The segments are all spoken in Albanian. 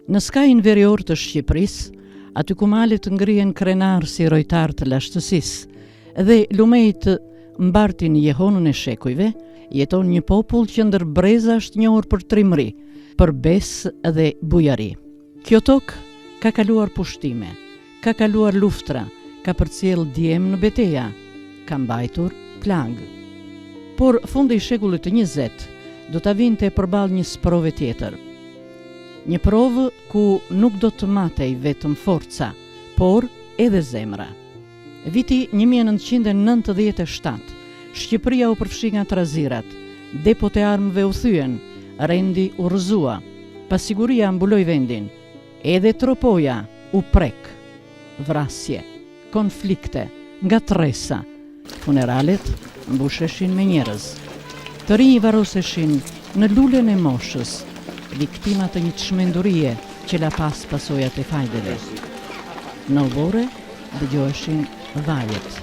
Në skajin verior të Shqipërisë, aty ku malet ngrihen krenar si rojtar të lashtësisë dhe lumejt mbartin jehonën e shekujve, jeton një popull që ndër breza është njohur për trimëri, për besë dhe bujari. Kjo tokë ka kaluar pushtime, ka kaluar luftra, ka përcjell djem në beteja, ka mbajtur plagë. Por fundi i shekullit të 20 do ta vinte përballë një sprove tjetër. Një provë ku nuk do të matej vetëm forca, por edhe zemra. Viti 1997, Shqipëria u përfshi nga trazirat, depot e armëve u thyen, rendi u rrëzua, pasiguria mbuloi vendin, edhe tropoja u prek, vrasje, konflikte, ngatresa, funeralet mbusheshin me njerëz. Të rinj varroseshin në lulen e moshës, viktima të një çmendurie që la pas pasojat e fajdeve. Në obore dëgjoheshin vajet.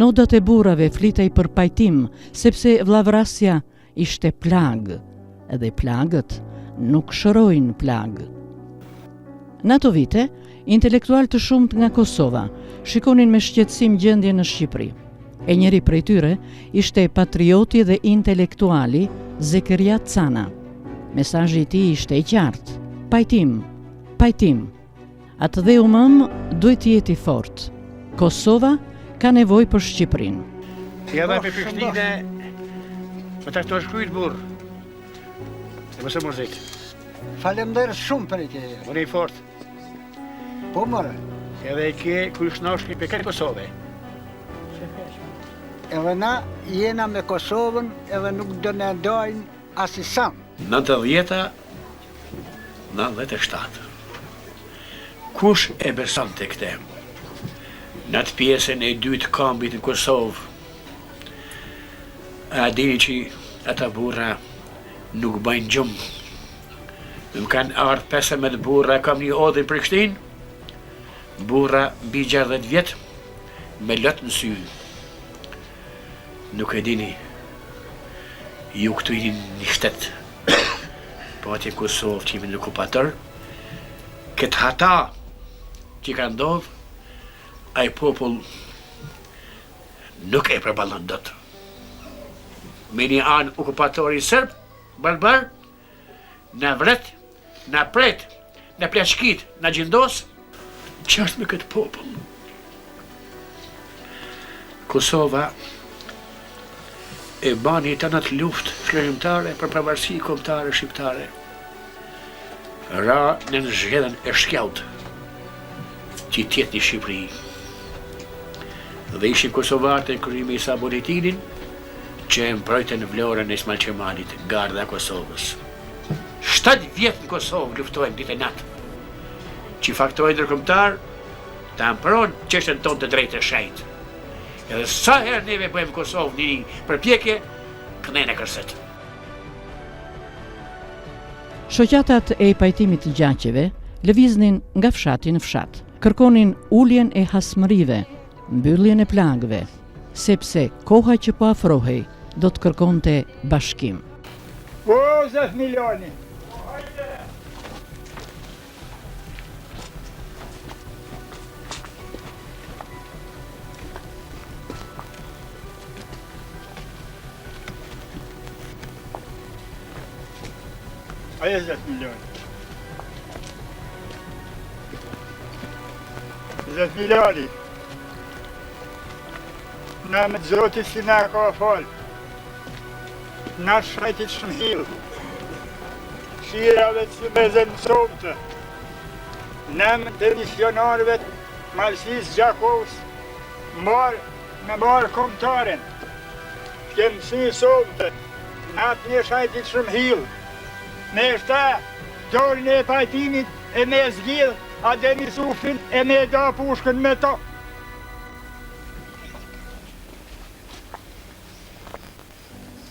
Nodat e burrave flitej për pajtim, sepse vllavrasja ishte plagë, edhe plagët nuk shërojnë plagë. Në ato vite, intelektual të shumt nga Kosova shikonin me shqetësim gjendjen në Shqipëri. E njëri prej tyre ishte patrioti dhe intelektuali Zekeria Cana. Mesazhi i tij ishte i qartë: pajtim, pajtim. Atë dhe umëm duhet të jetë i fortë. Kosova ka nevojë për Shqipërinë. Ja dhe për Prishtinë, më të këto shkrujt burë. E mësë mërzit. Falemderë shumë për e ke. Unë i fort. Po mërë. Edhe i ke kërëshnoshki për këtë Kosove. Edhe na jena me Kosovën edhe nuk do në dojnë asisan. 90-a, 97. Kush e beson të këte? Në atë pjesën e dytë kambit në Kosovë, a dini që ata burra nuk bëjnë gjumë. Më kanë ardhë 15 burra, kam një odhin për Prishtinë, burra mbi 60 vjetë, me lotë në sy. Nuk e dini, ju këtu jeni një shtetë, po atje Kosovë që jemi në okupator, këtë hata që ka ndodhë, ai popull nuk e përballon dot. Me një anë okupatori serb, barbar, na vret, na pret, na plashkit, na gjindos, qartë me këtë popull. Kosova e bani të natë luft shkrimtare për pavarësi kombëtare shqiptare. Ra në zgjedhjen e shkjaut që tjetë një Shqipëri. Dhe ishin kosovarët e kryimi Isa Bonetinin që e mbrojtën vlorën e Ismail Qemalit, Garda e Kosovës. 7 vjetë në Kosovë luftojnë ditë e natë, që faktojnë ndërkombëtar të ampronë çështën tonë të drejtë e shenjtë. Edhe sa herë neve bëjmë Kosovë një përpjekje, kënejnë e kërset. Shoqatat e pajtimit të gjaqeve lëviznin nga fshati në fshat, kërkonin uljen e hasmërive, mbylljen e plagëve, sepse koha që po afrohej do të kërkonte bashkim. 20 milioni. Ajo 10 milion. 10 milioni. Na me Zotit si na ka falë. Na shajtit shmëhil. Shirave që me zënësomëtë. Na me të misionarëve të Malësis Gjakovës. Me marë komtaren. Kemë si somëtë. Na të një shajtit shmëhil. Me shta, dorën e pajtimit e me zgjidh, a deni sufin e me da pushkën me ta.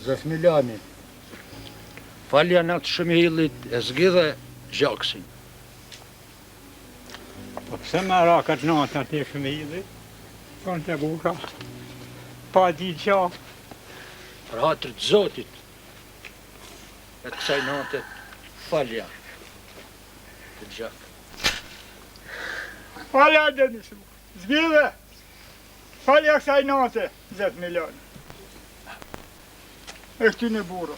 Zef Miljani, falja në të Shmihillit e zgjidhe Gjaksin. Po pëse me rakat natë atë e Shmihillit, kanë të buka, pa di qa. Për hatër të Zotit, e të kësaj natë falja të Gjak. Falja Denis, zgjidhe, falja kësaj natë, 10 milion. E këti në burë.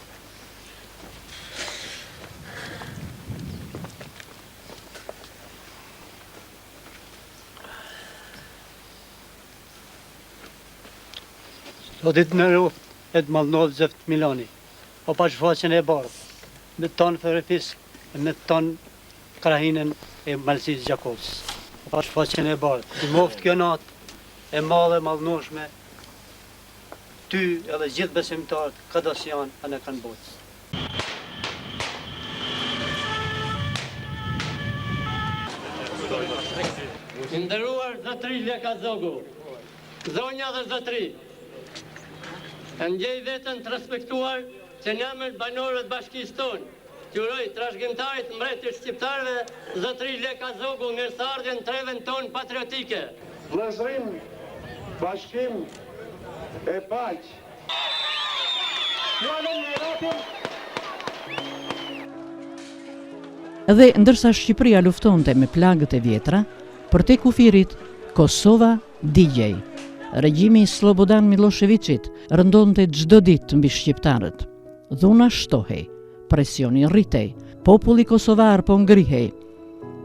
Zotit në ru, e të malnodhë 10 milioni. O pa shfaqen e barë, me tonë Ferefis, me tonë krahinën e Malësis Gjakovës. O pa shfaqen e barë, të moftë kjo natë, e madhe malnoshme, ty edhe gjithë besimtarët, këdas janë, anë e kanë botës. Nderuar zotëri Leka Zogu, zonja dhe zotëri, e ndjej vetën të respektuar që në emër banorëve të bashkisë tonë, që uroj trashëgimtarit mbretërit shqiptarëve, zotëri Leka Zogu mirëseardhjen treven tonë patriotike. Vëllëzrim, bashkim e paq. Edhe ndërsa Shqipëria luftonte me plagët e vjetra, për te kufirit Kosova digjej. Regjimi i Slobodan Miloševićit rëndonte çdo ditë mbi shqiptarët. Dhuna shtohej, presioni rritej, populli kosovar po ngrihej.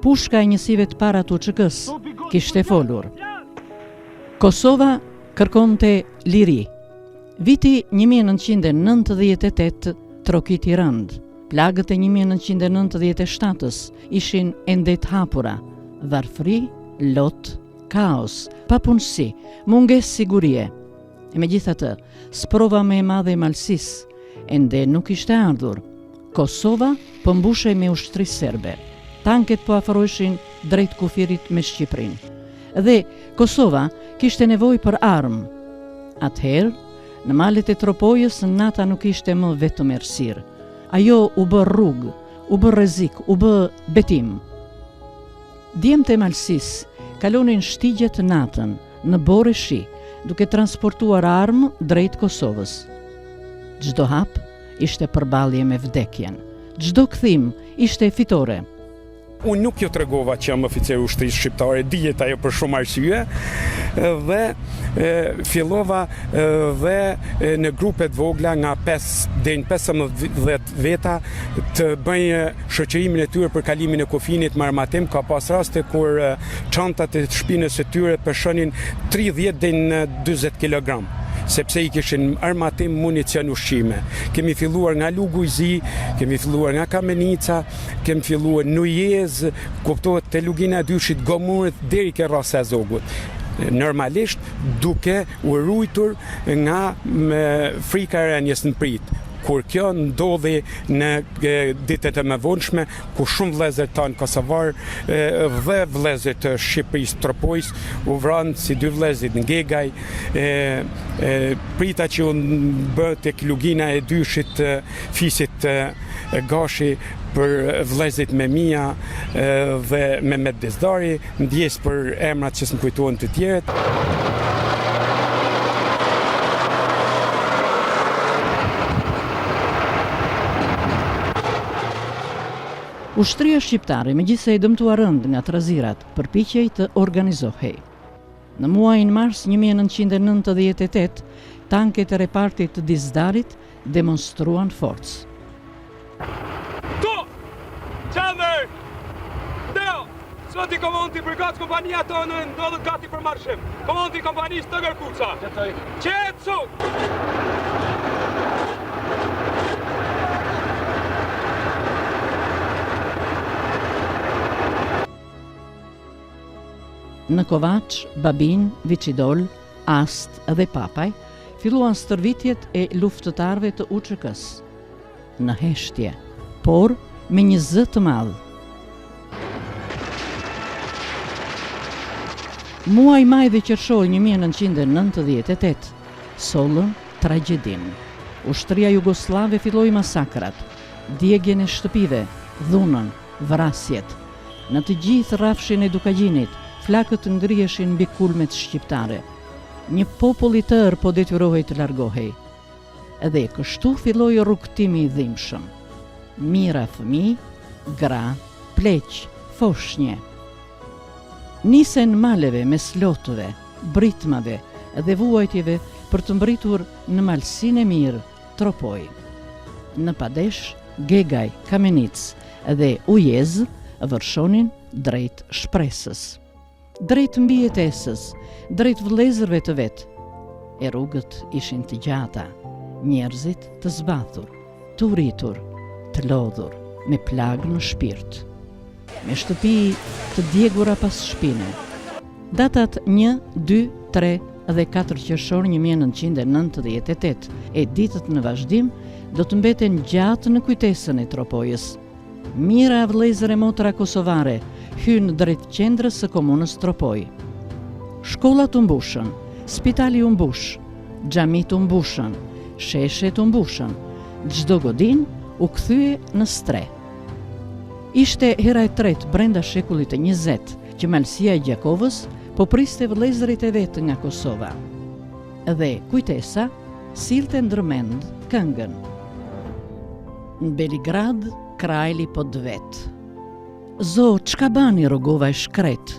Pushka e njësive të para të UÇK-s kishte folur. Kosova kërkonte liri. Viti 1998 trokiti rënd. Plagët e 1997-s ishin ende të hapura. Varfëri, lot, kaos, papunësi, mungesë sigurie. E megjithatë, sprova më e madhe e Malësisë ende nuk ishte ardhur. Kosova po mbushej me ushtri serbe. Tanket po afroheshin drejt kufirit me Shqipërinë. Dhe Kosova kishte nevojë për armë. Atëherë, në malet e Tropojës, nata nuk ishte më vetëm errësirë. Ajo u bë rrugë, u bë rrezik, u bë betim. Djemtë e Malësisë kalonin shtigjet natën në borë shi, duke transportuar armë drejt Kosovës. Çdo hap ishte përballje me vdekjen. Çdo kthim ishte fitore. Unë nuk jo tregova që jam oficer ushtrisë shqiptare, dihet ajo për shumë arsye, dhe fillova dhe në grupet vogla nga 5 deri në 15 veta të bëj shoqërimin e tyre për kalimin e kufinit me armatim. Ka pas raste kur çantat e shpinës së tyre peshonin 30 deri në 40 kg. Sepse i kishin armatim, municion, ushqime. Kemi filluar nga Lugujzi, kemi filluar nga Kamenica, kemi filluar Nujez, kuptohet te Lugina e dyshit, Gomurët deri ke Rasa e Zogut. Normalisht duke u ruajtur nga frika e rënies në prit. Kur kjo ndodhi në ditët e mëvonshme, ku shumë vëllezër tanë kosovar dhe vëllezër të Shqipërisë Tropojës u vranë si 2 vëllezër në Gegaj, prita që u bë tek Lugina e dyshit fisit Gashi për vëllezërit me Mia dhe Mehmet Dezdari, ndjes për emrat që s'më kujtohen të tjerët. Ushtria shqiptare, megjithse e dëmtuar rënd nga trazirat, përpiqej të organizohej. Në muajin mars 1998, tanket e repartit të Dizdarit demonstruan forcë. zoti komandi, brigad kompania tonë ndodhet gati për marshim. Komandi kompanisë të Gërkuca. Qetësu! Në Kovaç, Babin, Viçidol, Ast dhe Papaj filluan stërvitjet e luftëtarëve të UÇK-s. Në heshtje, por me një zë të madh. Muaj maj dhe qershor 1998 sollën tragjedin. Ushtria jugoslave filloi masakrat, djegjen e shtëpive, dhunën, vrasjet. Në të gjithë rrafshin e Dukagjinit, flakët ngriheshin mbi kulmet shqiptare. Një popull i tërë po detyrohej të largohej. Edhe kështu filloi rrugtimi i dhimbshëm. Mira fëmijë, gra, pleq, foshnje. Nisen maleve me slotëve, britmave dhe vuajtjeve për të mbritur në malsinë e mirë, Tropoj. Në Padesh, Gegaj, Kamenic dhe Ujez vërshonin drejt shpresës. Drejt mbijetesës, drejt vëllezërve të vet. E rrugët ishin të gjata, njerëzit të zbathur, të uritur, të lodhur, me plagë në shpirt. Me shtëpi të djegura pas shpine. Datat 1, 2, 3 dhe 4 qershor 1998 e ditët në vazhdim do të mbeten gjatë në kujtesën e Tropojës. Mira vëllezër e motra kosovare hynë drejt qendrës së komunës Tropoj. Shkollat u mbushën, spitali u mbush, xhamit u mbushën, sheshet u mbushën, çdo godin u kthye në stre. Ishte hera e tretë brenda shekullit të 20 që Malësia e Gjakovës po priste vëllezërit e vet nga Kosova. Dhe kujtesa sillte ndërmend këngën. Në Beligrad krajli po dvet. Zo, çka bani rrugova e shkret?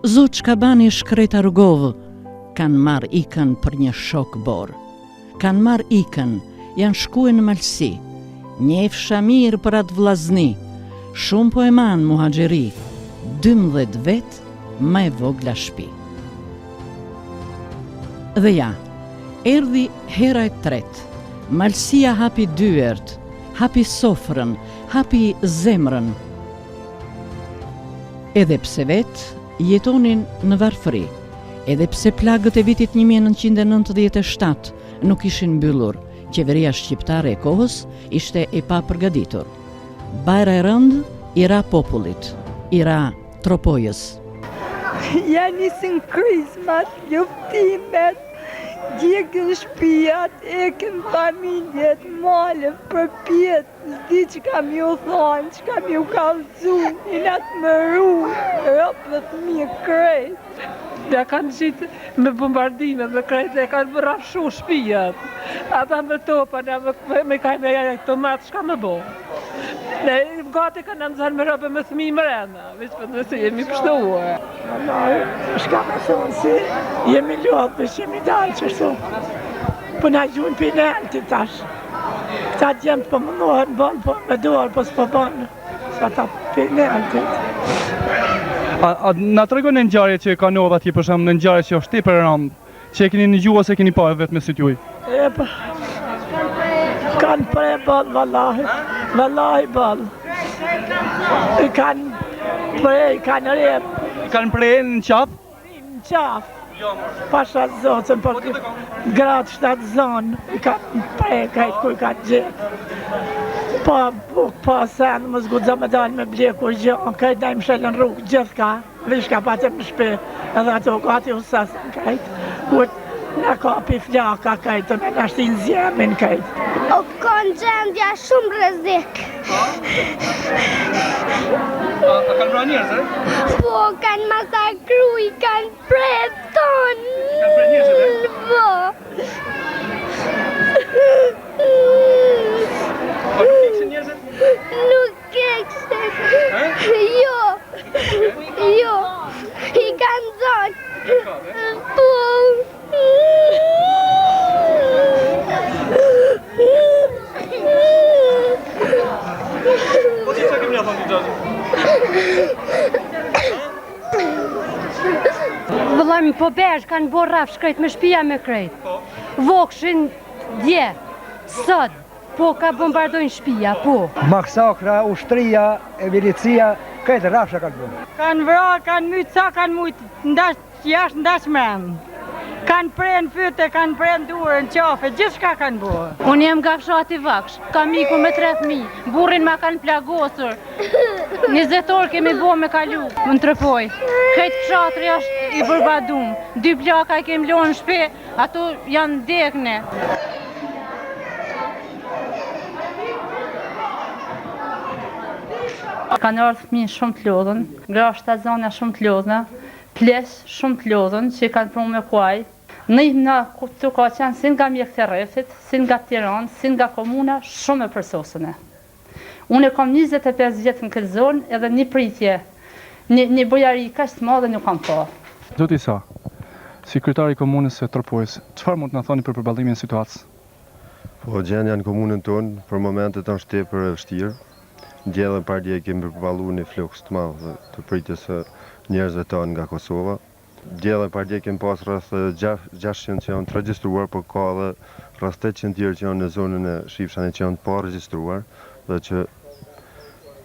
Zo, çka bani e shkreta rrugovë? Kanë marr ikën për një shok bor. Kanë marr ikën, janë shkuar në Malësi. Njefsha mirë për atë vllazni. Shumë po e man muhaxheri. 12 vet më e vogla shtëpi. Dhe ja, erdhi hera e tretë. Malësia hapi dyert, hapi sofrën, hapi zemrën. Edhe pse vet jetonin në varfëri, edhe pse plagët e vitit 1997 nuk ishin mbyllur, qeveria shqiptare e kohës ishte e papërgatitur. Bajra e rënd i ra popullit, i ra Tropojës. Ja nisin krizmat, luftimet, gjekën shtëpiat, ekën familjet, malet, përpjet, s'di që kam ju thonë, që kam ju kallëzu, i natë më ru, ropë dhe fëmijë krejt. Ja kanë qitë me bombardime, me krejt dhe kanë vrashu shtëpiat. Ata me topa, me kajme tomat, shka me bo. Ne gati kanë nëzën me robe me thmi më rena, veç për nëse jemi pështuar. Shka me thonë si jemi lodhë dhe që jemi dalë qështu. Po na gjujnë për nëllë tash. Këta gjemë po mënohen bënë, po me dorë, po s'po bënë. Sa ta për nëllë. A na të regon në ngjarje që ka nova ti për shumë në ngjarje që është ti për rëndë, që e keni një gjuhë ose keni parë vetë me sytë juj? E pa, kanë prej bëllë, vallahi bëllë. Kanë prej, kanë rep. Kanë prej në qafë? Në qafë. Pasha zotën, po gratë shtatë zonë, i kanë prej, kajtë kuj kanë gjithë. Po sen, më zgudzo me dalë me bleku gjonë, kajtë da i më shelën rrugë gjithë ka, vishka patëm në shpe, edhe ato gati u sasën kajtë. Në kapi flaka kajtë, me në ashtin zjemin kajtë. O kanë gjendja shumë rrezik. A kanë pra njerëz, e? Po, kanë masakru, i kanë prej tonë. Kanë prej njerëz, e? Po. Po nuk kekshin njerëzit? Nuk kekshin. Jo. I kanë zonë. Po. Po si sa kemi na thonë të gjazë? po besh kanë bo rraf shkrejt me shpia me krejt. Vokshin dje, sot, po ka bombardojnë shpia, po. Maksakra, ushtria, e milicia, këtë rafsha kanë bo. Kanë vra, kanë mytë, sa kanë mujtë, jashtë ndash men. Kanë prejnë fyte, kanë prejnë durën, qafe, gjithë shka kanë bo. Unë jem nga fshati Vaksh, kam iku me 3 fëmijë, burrin ma kanë plagosur. 20 orë kemi bo me kalu, më në trepoj. Këtë fshatri është i bërbadum, 2 plaka i kemi lonë në shpe, ato janë dekne. Kanë ardhë fëmijë shumë të lodhën, gra shtazana shumë të lodhëna, ples shumë të lodhën që kanë prunë me kuaj. Në këtu ka qenë si nga mjek të rrethit, si nga Tiranë, si nga komuna, shumë e përsosëne. Unë kam 25 vjetë në këtë zonë edhe një pritje, një bojari kaq të madhe nuk kam pa. Zoti Isa, si kryetari i komunës së Tropojës, çfarë mund të na thoni për përballimin e situatës? Po gjendja në komunën tonë për momentet është tepër e vështirë. Diellën parë kemi përballuar një fluks të madh të pritjes së njerëzve tonë nga Kosova. Diellën parë kemi pas rreth 600 që janë të regjistruar, por ka edhe rreth 800 tjerë që janë në zonën e Shifshanit që janë pa regjistruar dhe që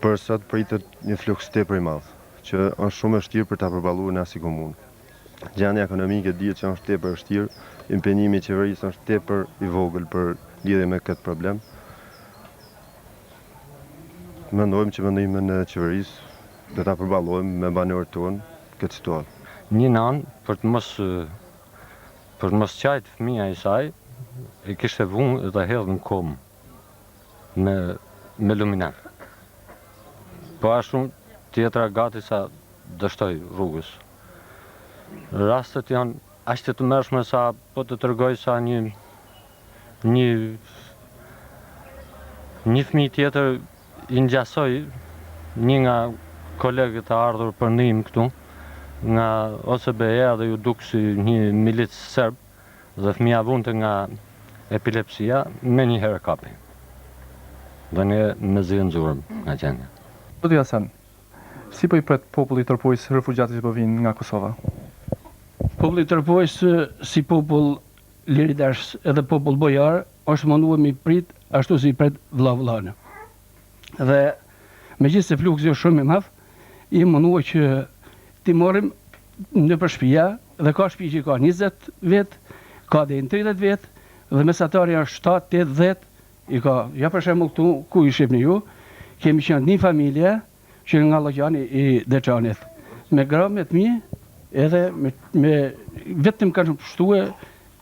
për sot pritet një fluks tepër i madh, që është shumë e vështirë për ta përballuar në si komunë. Gjendja ekonomike dihet që është tepër e vështirë, impenjimi i qeverisë është tepër i vogël për lidhje me këtë problem. Mendojmë që vendimin e qeverisë do ta përballojmë me banorët tonë këtë situatë. Një nan për të mos qajt fëmia e saj e kishte vunë dhe hedhë në kom me luminat. Po ashtu tjetra gati sa dështoj rrugës. Rastet janë ashtë të mërshme sa po të tërgoj sa një fëmijë tjetër i ngjasoj një nga kolegët e ardhur për ndihmë këtu nga OSBE dhe ju duk si një milic serb dhe fëmija vunte nga epilepsia me një herë kapi. Dhe ne me zirë nxurëm nga gjendja. Zoti Hasan, si po i pret populli i Tropojës refugjatët që po vinë nga Kosova? Populli i Tropojës si popull liridash edhe popull bojar është munduar mi prit ashtu si i pret vëlla-vëllane. Dhe megjithëse se fluksi është shumë i madh, i munduar që ti morim në për shtëpia dhe ka shtëpi që ka 20 vjet, ka deri në 30 vjet dhe mesatari është 7-8-10 i ka. Ja për shembull këtu ku i shihni ju, kemi qenë një familje që nga Lloqani i Deçanit, me gra me fëmijë edhe me vetëm kanë shtuar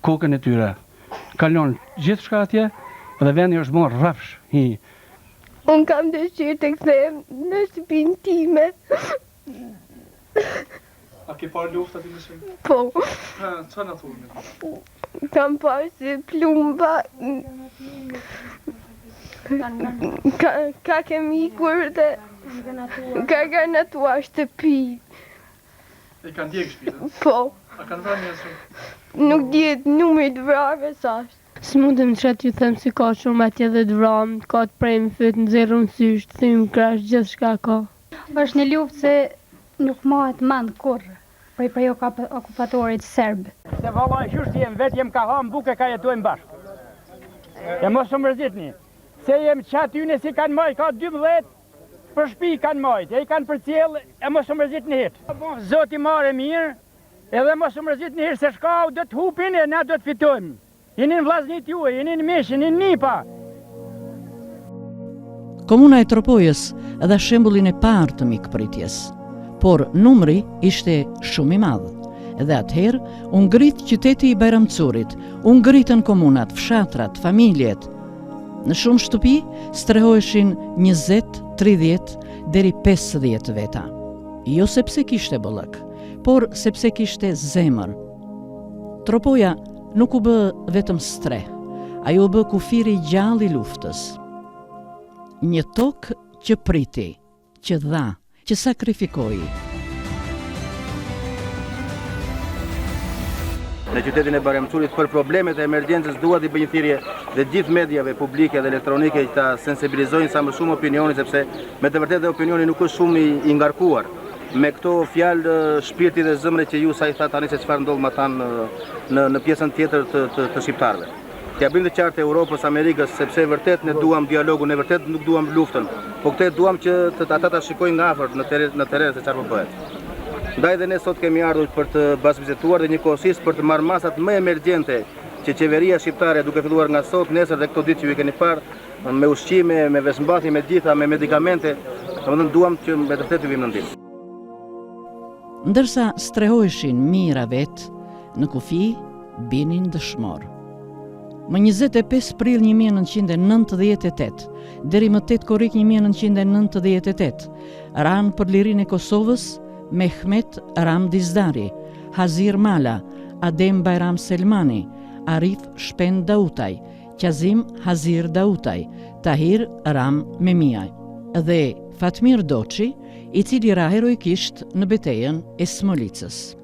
kokën e tyre. Kalon gjithçka atje dhe vendi është bërë rrafsh. Unë kam dëshirë të kthehem në shtëpinë time. A ke parë luftë aty në shtëpi? Po. Çfarë na thonë? Kam parë si plumba. Ka kemi ikur dhe ka garnatuar shtëpi. E kanë djegë shtëpinë? Po. A kanë vrarë njerëz? Nuk dihet numri të vrarëve sa është. S'mundem që t'ju them si ka shumë atje dhe të vramë, ka të prejmë fyt, nxerrën sysh, të thymë krash, gjithë shka ka. Është një luftë se nuk mahet mend kurrë prej okupatorit serb. Se valla qysh jem, vetë jem ka ham buke ka jetojmë bashkë. E mos u mërzitni. Se jem qatyne si kanë majt, ka 12 për shtëpi kanë majt, e i kanë për cjellë, e mos u mërzitni hit. Zoti marrë mirë, edhe mos u mërzitni hit se shka do të hupin e na do të fitojmë. Jeni në vllaznit juaj, jeni në mish, jeni në nipa. Komuna e Tropojës dha shembullin e parë të mikpritjes, por numri ishte shumë i madh. Edhe atëherë u ngrit qyteti i Bajramcurit, u ngritën komunat, fshatrat, familjet. Në shumë shtëpi strehoheshin 20, 30 deri 50 veta. Jo sepse kishte bollëk, por sepse kishte zemër. Tropoja nuk u bë vetëm streh, ajo u bë kufiri gjallë i luftës. Një tokë që priti, që dha, që sakrifikoi. Në qytetin e Bajramcurit për problemet e emergjencës duhet i bëjnë thirrje dhe gjithë mediave publike dhe elektronike që ta sensibilizojnë sa më shumë opinionin, sepse me të vërtetë opinioni nuk është shumë i ngarkuar. me këto fjalë shpirti dhe zemre që ju sa i tha tani se çfarë ndodh më tan në pjesën tjetër të shqiptarëve. T'ja bëjmë të qartë Europës, Amerikës, sepse vërtet ne duam dialogun, ne vërtet nuk duam luftën, po këtë duam që ata ta shikojnë nga afër në terren se çfarë po bëhet. Ndaj dhe ne sot kemi ardhur për të bazvizituar dhe njëkohësisht për të marrë masat më emergjente që qeveria shqiptare duke filluar nga sot, nesër dhe këto ditë që ju keni parë, me ushqime, me vesmbathje, me gjitha, me medikamente, domethënë duam që me të vërtetë të vim në ndihmë. Ndërsa strehoheshin mira vet, në kufi binin dëshmor. Më 25 prill 1998 deri më 8 korrik 1998, ranë për lirinë e Kosovës Mehmet Ram Dizdari, Hazir Mala, Adem Bajram Selmani, Arif Shpen Dautaj, Qazim Hazir Dautaj, Tahir Ram Memiaj dhe Fatmir Doçi, i cili ra heroikisht në betejën e Smolicës.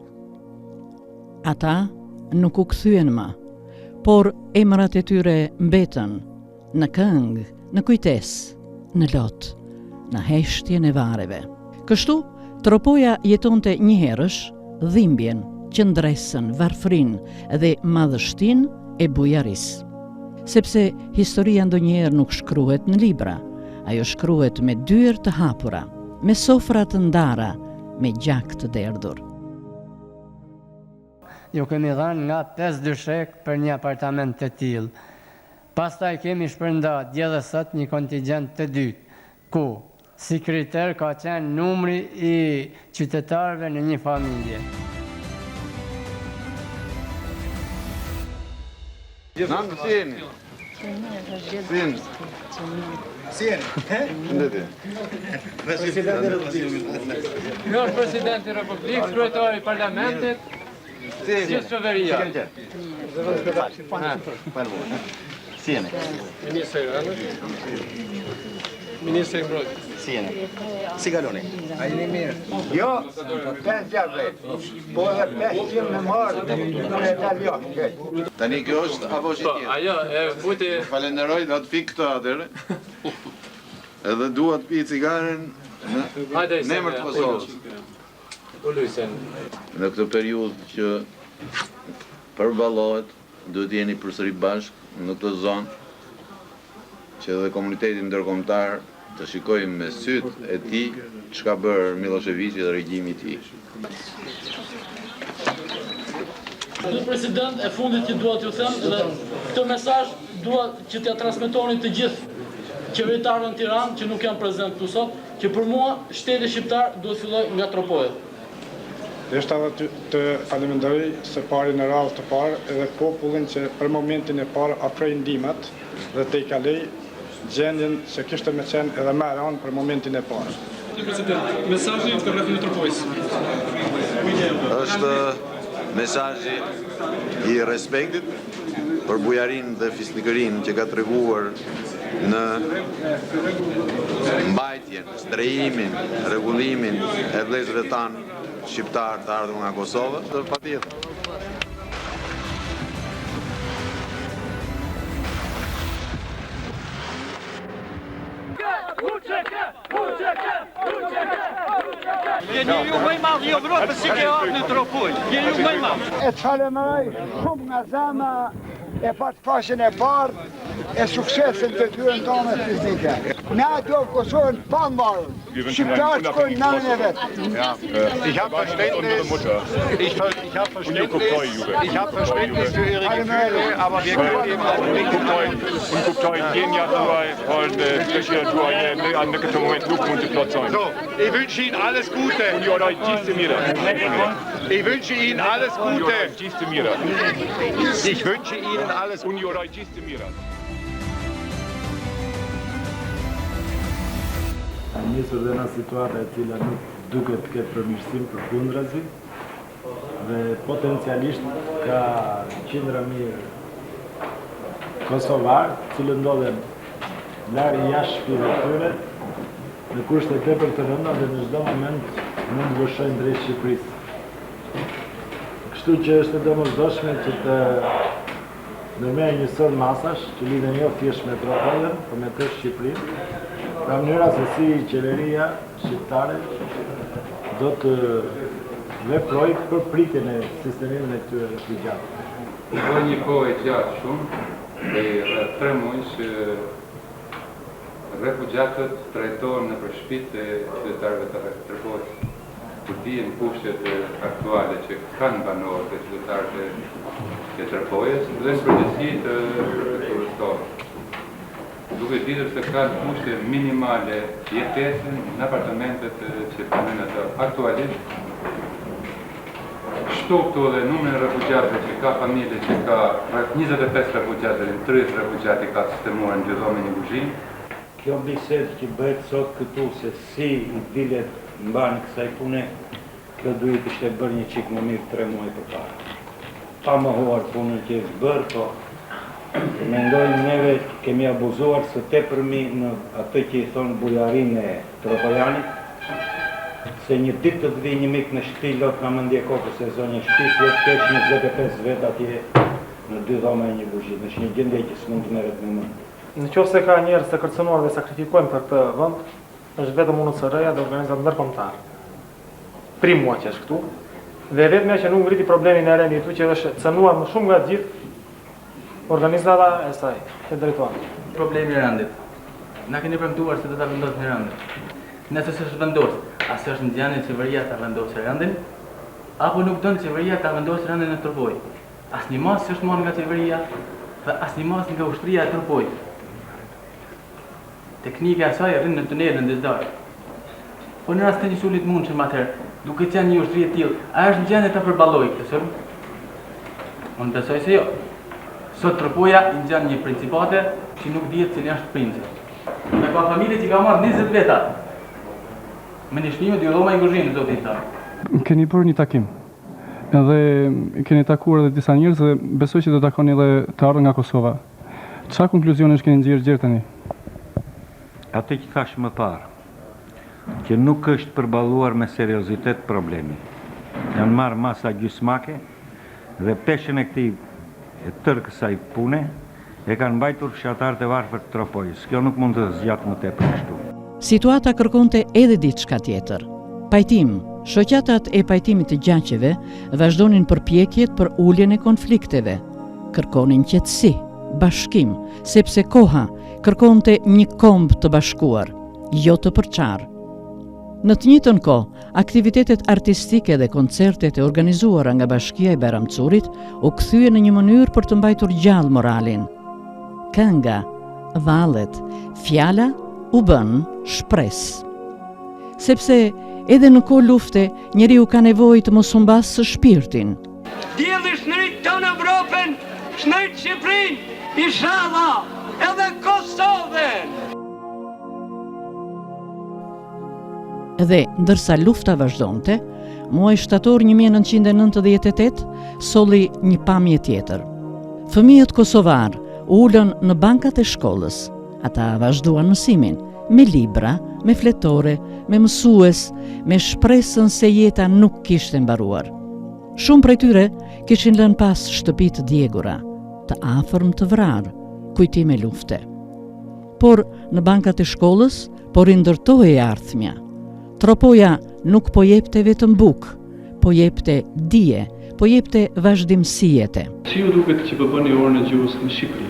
Ata nuk u kthyen më, por emrat e tyre mbetën në këngë, në kujtesë, në lot, në heshtjen e vareve. Kështu, tropoja jetonte njëherësh dhimbjen, qëndresën, varfrinë dhe madhështinë e bujarisë. Sepse historia ndonjëherë nuk shkruhet në libra, ajo shkruhet me dyert të hapura, me sofra të ndara, me gjak të derdhur. Ju kemi dhënë nga 5 dyshek për një apartament të tillë. Pastaj kemi shpërndarë dje dhe sot një kontingjent të dytë, ku si kriter ka qenë numri i qytetarëve në një familje. Nanë Sieni. Sieni. Sieni. Kjo është presidenti i Republikës, kryetari i parlamentit, si qeveria. Sieni. Ministri i Mbrojtjes. Sieni. Si kaloni? Ai një mirë. Jo, 5 javë. Po edhe 500 me marrë, unë e daljo. Tani kjo është apo është tjetër? Ajo, e futi. Falenderoj, do të fik këtë atëre. Edhe dua të pi cigaren në emër të Kosovës. Në këtë periudhë që përballohet, duhet jeni përsëri bashkë në këtë zonë, që edhe komuniteti ndërkombëtar të shikojmë me sytë e tij çka bërë Miloševiqi dhe regjimi i tij. Zoti president, e fundit që dua t'ju them, dhe këtë mesazh dua që t'ia transmetoni të gjithë qeveritarëve në Tiranë që nuk janë prezent këtu sot, që për mua shteti shqiptar duhet filloj nga tropoja. Deshta të faleminderoj së pari në radhë të parë edhe popullin që për momentin e parë ofroi ndihmat dhe të i kaloj gjendjen që kishte me qenë edhe më rënd për momentin e parë. President, mesazhi për rreth metropojës. Është mesazhi i respektit për bujarinë dhe fisnikërinë që ka treguar në mbajtjen, strehimin, rregullimin e vëllezërve tanë shqiptar të ardhur nga Kosova, dhe patjetër. Jeni ju më i madh i Evropës si ke ardhur në Tropoj. Jeni ju më i madh. E të falenderoj shumë nga zemra e partfaqen e parë e suksesin të tyren tonë fizike. Na do Kosovën pa mbarur. Shqiptarët shkojnë në anën e vetë. Ich habe Verständnis für Ihre Gefühle, aber wir können eben auch nicht kuptojnë ndjenja tuaj, në këtë moment nuk mund të plotësojnë. So, ich wünsche Ihnen alles Gute. Unë ju uroj gjithë të mirat. Ich wünsche Ihnen alles Gute. Gjithë të mirat. Ich wünsche Ihnen alles Gute. Unë ju uroj gjithë të mirat. Njësër dhe nga situata e cila nuk duket të ketë përmirësim për kundrazi dhe potencialisht ka qindra mirë kosovar, cilë ndodhen larë jashtë shpive tyre në kushte tepër të rënda dhe në çdo moment mund të vëshojnë drejt Shqipërisë. Kështu që është e domosdoshme që të ndërmerrë një sër masash që lidhen jo thjesht metropolin, por me të Shqipërinë, pra mënyra se si qeveria shqiptare do të veproj për pritjen e sistemimit e këtyre refugjatëve. Bëj një kohë e gjatë shumë, dhe rreth 3 muaj që refugjatët trajtohen nëpër shtëpitë e qytetarëve të Tripojës. Kur dihen kushtet aktuale që kanë banorët e qytetarëve të Tripojës dhe në përgjithësi të prefekturës tonë. Duke ditur se kanë kushte minimale jetese në apartamentet që punojnë ato aktualisht. Shto këto dhe numrin e refugjatëve që ka familje që ka rreth 25 refugjatë dhe 30 refugjati ka sistemuar në gjithë me një kuzhinë. Kjo bisedë që bëhet sot këtu se si i dilet mban kësaj pune, kjo duhet ishte bërë një çik më mirë 3 muaj përpara. Pa mohuar punën që është bërë, po mendojmë neve kemi abuzuar së tepërmi në atë që i thonë bujarinë e Tropojanit, se një ditë të vi një mik në shtëpi lot nga mendje kokës e zonjë shtëpisë, jo të kesh 25 vet atje në 2 dhoma e një kuzhinë. Është një gjendje që s'mund të merret me mend. Nëse ka njerëz të kërcënuar dhe sakrifikojnë për këtë vend, është vetëm UNHCR-ja dhe organizata ndërkombëtare. Primua që është këtu, dhe vetëm që nuk ngriti problemin e rënë këtu që është cënuar më shumë nga gjithë organizata e saj, e drejtuar. Problemi i rëndit. Na keni premtuar se do ta vendosni rëndin. Nëse s'është vendosur, a është ndjanë qeveria ta vendosë rëndin, apo nuk don qeveria ta vendosë rëndin në Tropoj. Asnjë mas s'është marrë nga qeveria, dhe asnjë mas nga ushtria e Tropoj. Teknika e saj rrin në tunelin Dizdar. Po në rast të një sulit mundshëm atëherë, duke qenë një ushtri e tillë, a është në gjendje ta përballojë këtë sulm? Unë besoj se jo. Sot Tropoja i ngjan një principate që nuk dihet se janë princi. Dhe ka familje që ka marrë 20 veta. Me një shtëpi me 2 dhoma i kuzhinë, zoti i tha. Keni bërë një takim. Edhe keni takuar edhe disa njerëz dhe besoj që do takoni edhe të ardhur nga Kosova. Çfarë konkluzionesh keni nxjerrë deri tani? Atë që thash më parë, që nuk është përballuar me seriozitet problemi. Janë marrë masa gjysmake dhe peshën e këtij e tërë kësaj pune e kanë mbajtur fshatarët e varfër të Tropojës. Kjo nuk mund të zgjatë më tepër kështu. Situata kërkonte edhe diçka tjetër. Pajtim. Shoqatat e pajtimit të gjaqeve vazhdonin përpjekjet për uljen e konflikteve. Kërkonin qetësi, bashkim, sepse koha kërkonte një komb të bashkuar, jo të përçarë. Në të njëjtën kohë, aktivitetet artistike dhe koncertet e organizuara nga Bashkia e Bajramcurit u kthyen në një mënyrë për të mbajtur gjallë moralin. Kënga, vallet, fjala u bën shpresë. Sepse edhe në kohë lufte, njeriu ka nevojë të mos humbasë shpirtin. Dielli shndrit tonë Evropën, shndrit Shqipërinë, inshallah, edhe Kosovën. Dhe ndërsa lufta vazhdonte, muaj shtator 1998 solli një pamje tjetër. Fëmijët kosovar ulën në bankat e shkollës. Ata vazhduan mësimin, me libra, me fletore, me mësues, me shpresën se jeta nuk kishte mbaruar. Shumë prej tyre kishin lënë pas shtëpi të djegura, të afërm të vrarë, kujtime lufte. Por në bankat e shkollës, po rindërtohej ardhmja. Tropoja nuk po jepte vetëm bukë, po jepte dije, po jepte vazhdimësijete. Si ju duket që po bëni orën e gjuhës në Shqipëri?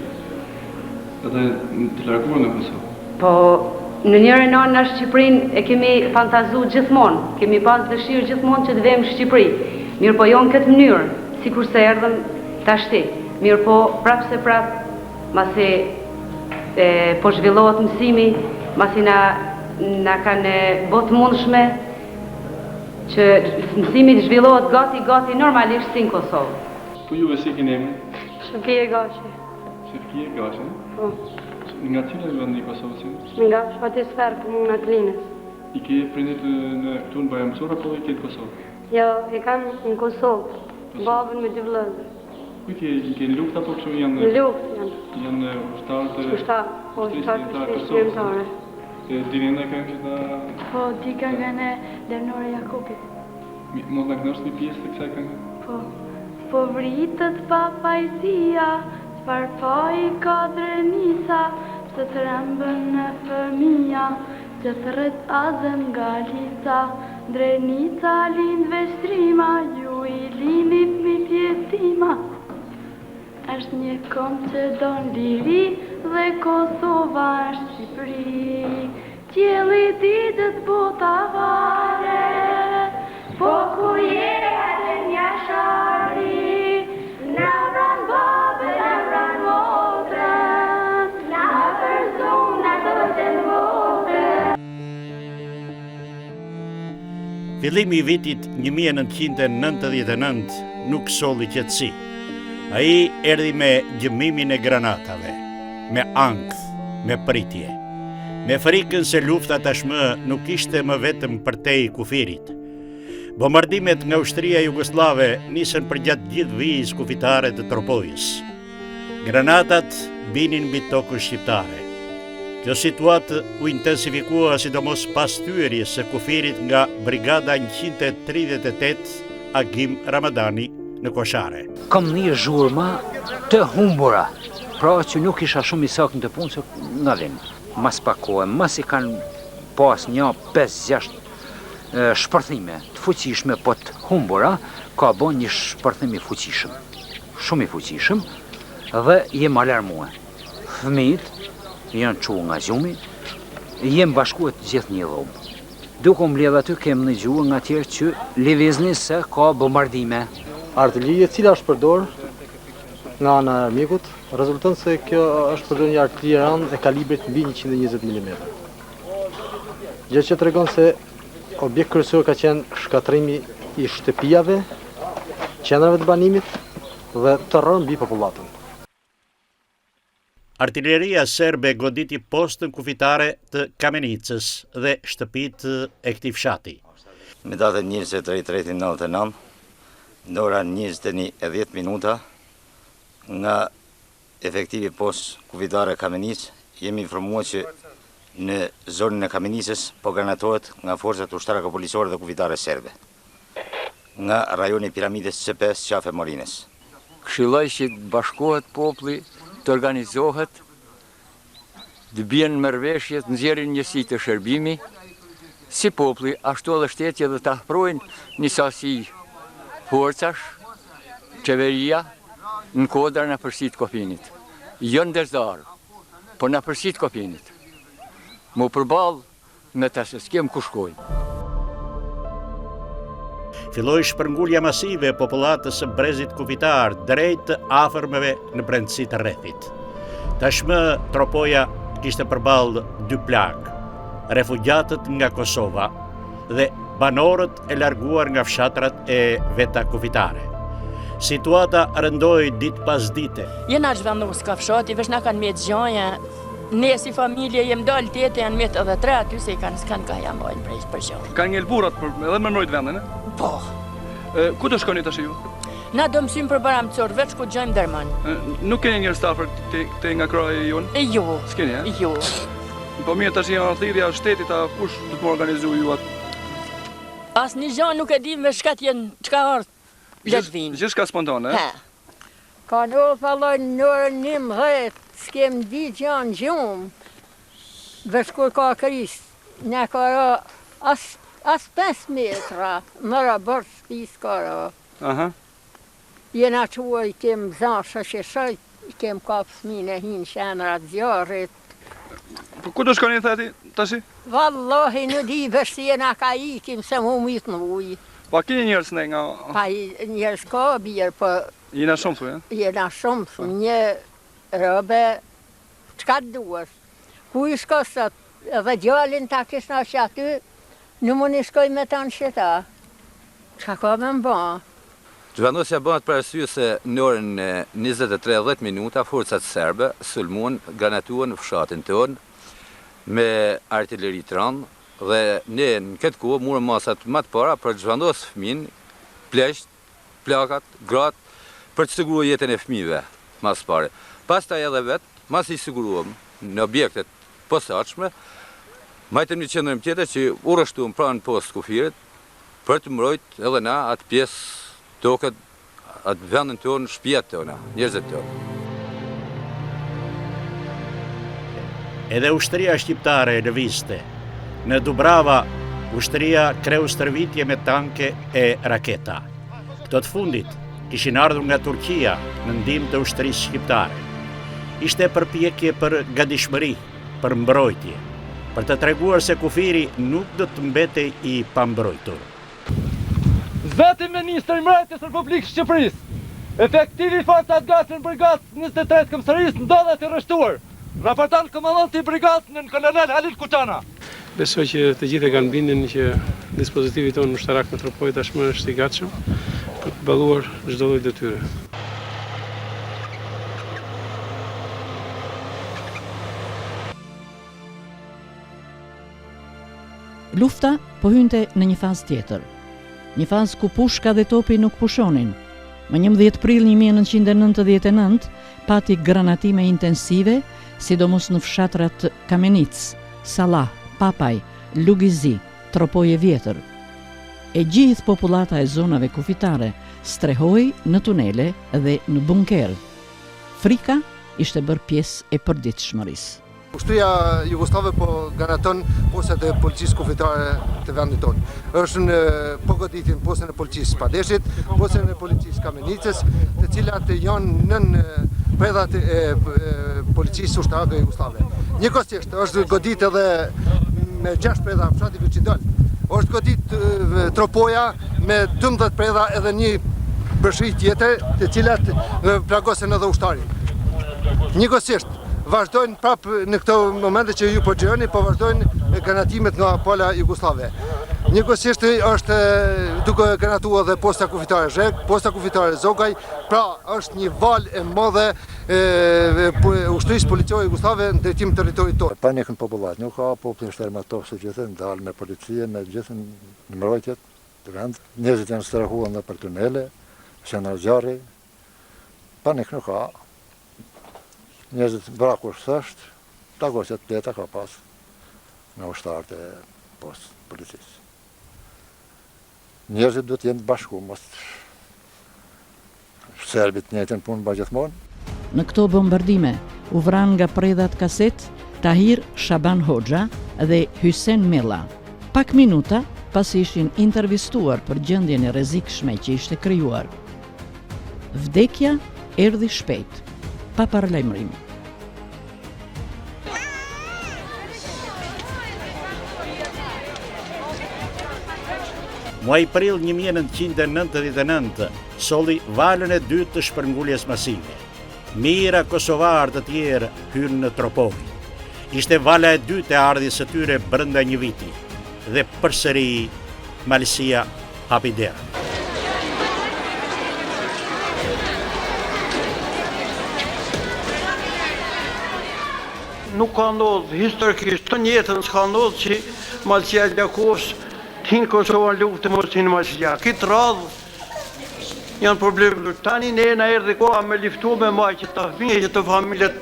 Edhe të larguar nga Kosovë? Po, në njërin anë në Shqipërinë e kemi fantazu gjithmonë, kemi pas dëshirë gjithmonë që të vejmë Shqipëri. Mirë po jo në këtë mënyrë, sikur se erdhëm tashti. Mirë po prapë se prapë, masi po zhvillohet mësimi, masi na kanë botë mundshme që mësimi të zhvillohet gati normalisht si në Kosovë. Po ju e si keni emrin? Shëfkije Gashi. Shëfkije Gashi? Po. Nga cila vendi i Kosovës? Nga Shpatisfer, komuna të Linës. I ke prindit në këtu në Bajramcur apo i ke në Kosovë? Jo, e kanë në Kosovë, babën me 2 vëllezër. Kujt i ke në luftë apo kështu janë? Në luftë janë. Janë ushtarë të... Ushtarë, po ushtarë të shqiptare. Dini në këngë që ta... Po, di këngën e Lernore Jakubit. Mos në kënështë një pjesë të kësaj këngë? Po. Po vritët papajësia, çfarë po i ka drenisa, që të rëmbën në fëmija, që të rët azën nga lica, Drenica lindve shtrima, ju I lindit fëmijët jetima. Është një këmbë që don liri dhe Kosova është Shqipëri. Qielli ditët botavare, po ku jetën jashari, na vran babë, na vran motrën, na përzon ato të votën. Fillimi I vitit 1999 nuk solli qetësi. Ai erdhi me gjëmimin e granatave, me ankth, me pritje, me frikën se lufta tashmë nuk ishte më vetëm përtej kufirit. Bombardimet nga ushtria jugoslave nisën përgjatë gjithë vijës kufitare të Tropojës. Granatat binin mbi tokën shqiptare. Kjo situatë u intensifikua sidomos pas thyerjes së kufirit nga Brigada 138 Agim Ramadani në Koshare. Kam një zhurma të humbura, pra që nuk isha shumë I saktë të punë, nga vim. Mas pak kohë, mas I kanë pas një 5-6 shpërthime të fuqishme, po të humbura, ka bon një shpërthim I fuqishëm, shumë I fuqishëm, dhe jem alarmue. Fëmijët janë çu nga gjumi, jem bashkuet gjithë një dhomë. Duke mbledh aty kem në gjuhë nga tjerë që lëvizni se ka bombardime. Artilleria e cila është përdor nga ana e armikut, rezulton se kjo është përdor një artillerie e kalibrit mbi 120 mm. Gjë që tregon se objekt kryesor ka qenë shkatrimi I shtëpiave, qendrave të banimit dhe terror mbi popullatën. Artilleria serbe goditi postën kufitare të Kamenicës dhe shtëpitë e këtij fshati. Me datën 23/3/99, në orën 21:10 minuta, nga efektivi postë kufitare Kamenicë, jemi informuar që në zonën e Kamenicës po granatohet nga forcat ushtarake policore dhe kufitare serbe, nga rajoni Piramidës C5 qafe Morinës. Këshilloj që të bashkohet populli, të organizohet, të bien marrëveshje, të nxjerrin njësi të shërbimi, si populli, ashtu edhe shteti dhe të afrojnë një sasi forcash, qeveria, në kodra në përsit kopinit. Jo ndërdarë, po në përsit kopinit. Mu përballë me të se s'kem ku shkojnë. Filloi shpërngulja masive e popullatës së brezit kufitar drejt të afërmeve në brendësi të rrethit. Tashmë Tropoja kishte përballë dy plagë: refugjatët nga Kosova dhe banorët e larguar nga fshatrat e veta kufitare. Situata rëndoi ditë pas dite. Jena zhvendos ka fshati, veç na kanë met gjaja. Ne si familje jem dalë tete, janë met edhe 3 aty se s'kan ka jam bojnë për gjaja. Ka një elburat edhe më mbrojt vendin, e? Po. Ku do shkoni tash ju? Na do mësym për Baramcor, veç ku gjojmë Derman. Nuk keni njerëz të afërt te nga kraji jonë? Jo. S'keni, e? Jo. Po mirë, tash janë thirrja shtetit, a kush do të më organizoj ju atë? Asnjë gjë nuk e dim me shkat jenë, çka ardh. Gjithçka spontane, e? Ka ndodhur vallaj në orën 11, s'kem ditë janë gjumë. Veç kur ka kris, ne ka as 5 metra, mëra bërë shpis ka ra. Aha. Jena qua I kem zasha që shajt, I kem kap fëmijën e hinë shenrat zjarit. Po ku do shkoni thati tashi? Vallahi në di veç se jena ka ikim se mu mit në ujë. Pa keni njerëz ne nga... Pa njerëz ka birë, po... Jena shumë thuj, e? Jena shumë thuj, një rëbe, qka të duash. Ku I shko sot, edhe gjallin ta kishna që aty, në mund I shkoj me ta në sheta. Qka ka me mba? Zhvendosja bëhet për arsye se në orën 23:10 minuta forcat serbe sulmuan, granatuan në fshatin tonë me artilleri të rëndë dhe ne në këtë kohë morëm masat më të para për të zhvendosur fëmin, pleqt, plakat, gratë, për të siguruar jetën e fëmijëve mas pare. Pastaj edhe vetë, mas I siguruam në objektet posaçme, majtëm një qendrim tjetër që u rreshtuam pranë postë kufirit për të mbrojtur edhe na atë pjesë tokët, atë vendin tonë, shtëpiat tona, njerëzit tonë. Edhe ushtria shqiptare lëvizte. Në Dubrava ushtria kreu stërvitje me tanke e raketa. Këto të fundit kishin ardhur nga Turqia në ndihmë të ushtrisë shqiptare. Ishte përpjekje për gatishmëri, për mbrojtje, për të treguar se kufiri nuk do të mbetej i pambrojtur. Zoti Ministri i Mbrojtjes së Republikës së Shqipërisë, efektivi forcat Gatën Brigadës 23 Këmbësërisë ndodhet i rreshtuar. Raporton komandanti i brigadës në kolonel Halil Kuçana. Besoj që të gjithë e kanë bindjen që dispozitivi tonë ushtarak në Tropoj tashmë është i gatshëm për të balluar çdo lloj detyre. Lufta po hynte në një fazë tjetër. Një fazë ku pushka dhe topi nuk pushonin. Më 11 prill 1999 pati granatime intensive, sidomos në fshatrat Kamenic, Salah, Papaj, Lugizi, Tropoje Vjetër. E gjithë popullata e zonave kufitare strehoi në tunele dhe në bunker. Frika ishte bërë pjesë e përditshmërisë. Ushtria Jugoslave po garanton posat e policisë kufitare të vendit tonë. Është në përgatitin posën e policisë Padeshit, posën e policisë Kamenicës, të cilat janë nën predhat e policisë ushtarake jugoslave. Njëkohësisht është godit edhe me 6 predha fshati Veçidol. Është godit Tropoja me 12 predha edhe një bërshri tjetër, të cilat plagosen edhe ushtarin. Njëkohësisht vazhdojnë prapë në këto momente që ju po xhironi, po vazhdojnë granatimet nga pala jugoslave. Njëkohësisht është duke granatuar edhe posta kufitare Zhek, posta kufitare Zogaj, pra është një valë e madhe ushtrisë policore jugoslave në drejtim territorit tonë. Panikën popullat, nuk ka popullin shtermatov së gjithë, dalë me policie, me gjithë në mbrojtjet të vend. Njerëzit janë strahuar nga për tunele, janë zjarri. Panik nuk ka. Njerëzit brakur thjesht, plagosjet pleta ka pas nga ushtarët e postë policisë. Njerëzit duhet të jenë bashku, mos serbit njëjtën punë bëjnë gjithmonë. Në këto bombardime u vran nga predhat Kaset, Tahir Shaban Hoxha dhe Hysen Mella. Pak minuta pasi ishin intervistuar për gjendjen e rrezikshme që ishte krijuar. Vdekja erdhi shpejt, pa paralajmërim. Muaj prill 1999 solli valën e dytë të shpërnguljes masive. Mijëra kosovarë të tjerë hyrën në Tropoj. Ishte vala e dytë e ardhjes së tyre brenda një viti dhe përsëri malësia hapi derën. Nuk ka ndodhë, historikisht të njëtën s'ka ndodhë që malësia e Gjakovës t'hinë Kosovën luftë mos t'hinë malësia. Kitë radhë janë probleme. Tani ne na erdhi koha me liftu me maqet të fëmijë që të familjet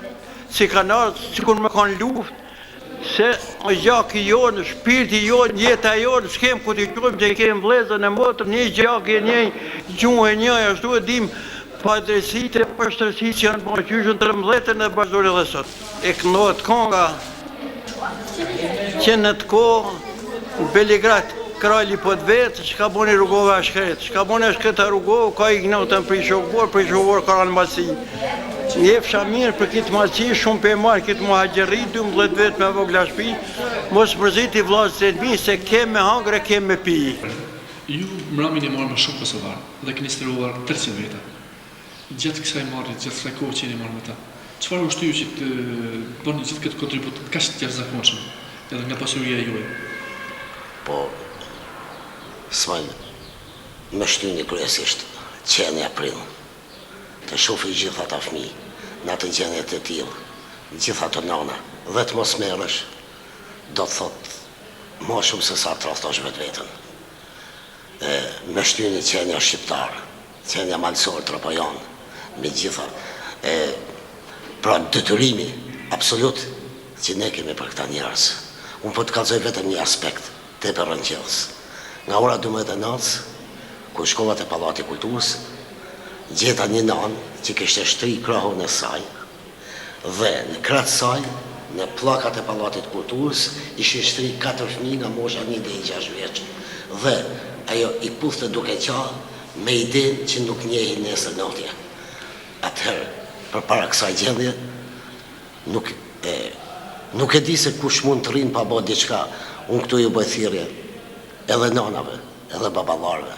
si kanë ardhë, sikur me kanë luftë, se gjaki jonë, shpirti jonë, jeta jonë, s'kem ku t'i qujmë që i kem vlezën e motër, një gjaki e një, gjuhë e një, ashtu e dim pa drejtësitë e përshtatësitë që janë bërë qyshën 13 e bashkëdorë dhe sot. E kënohet konga që në të kohë në Beligrad kralli po të vetë, që ka boni rrugove a shkretë, që ka boni a shkretë a rrugove, ka i gnotën për i shokuar ka ranë malësi. Një fsha mirë për kitë malësi, shumë për e marë kitë muhagjerit, 12 vetë me vogla shpi, mos përzit i vlasë të mi, se kem me hangre, kem me pi. Ju mramin e marë me shumë kosovarë, dhe këni stëruar 300 veta. Gjatë kësaj marrit, gjatë kësaj kohë që jeni marrë me ta, çfarë ushtu ju që të bëni gjithë këtë kontribut kaq të jashtëzakonshëm, edhe nga pasuria juaj? Po, s'majnë me shtyni kryesisht qeni aprill, të shofi gjitha ta fëmijë, në atë gjendje të tillë, gjitha të nana, dhe të mos merresh, do të thotë më shumë se sa tradhtosh vetveten. Me shtyni qenja shqiptar, qenja malësor tropojan, me gjitha, pra detyrimi absolut që ne kemi për këta njerëz. Unë po të kallëzoj vetëm një aspekt të rënqellës. Nga ora 12:09, ku shkova te Pallati i Kulturës, gjeta një nanë që kishte shtri krahun e saj dhe në krahun e saj në pllakat e Pallatit Kulturës ishin shtri 4 fëmijë nga mosha 1 deri 6 vjeç. Dhe ajo I puthte duke qenë me idenë që nuk njehin nesër natja. Atëherë, përpara kësaj gjendje, nuk e di se kush mund të rrinë pa bërë diçka. Unë këtu ju bëj thirrje edhe nanave, edhe baballarëve.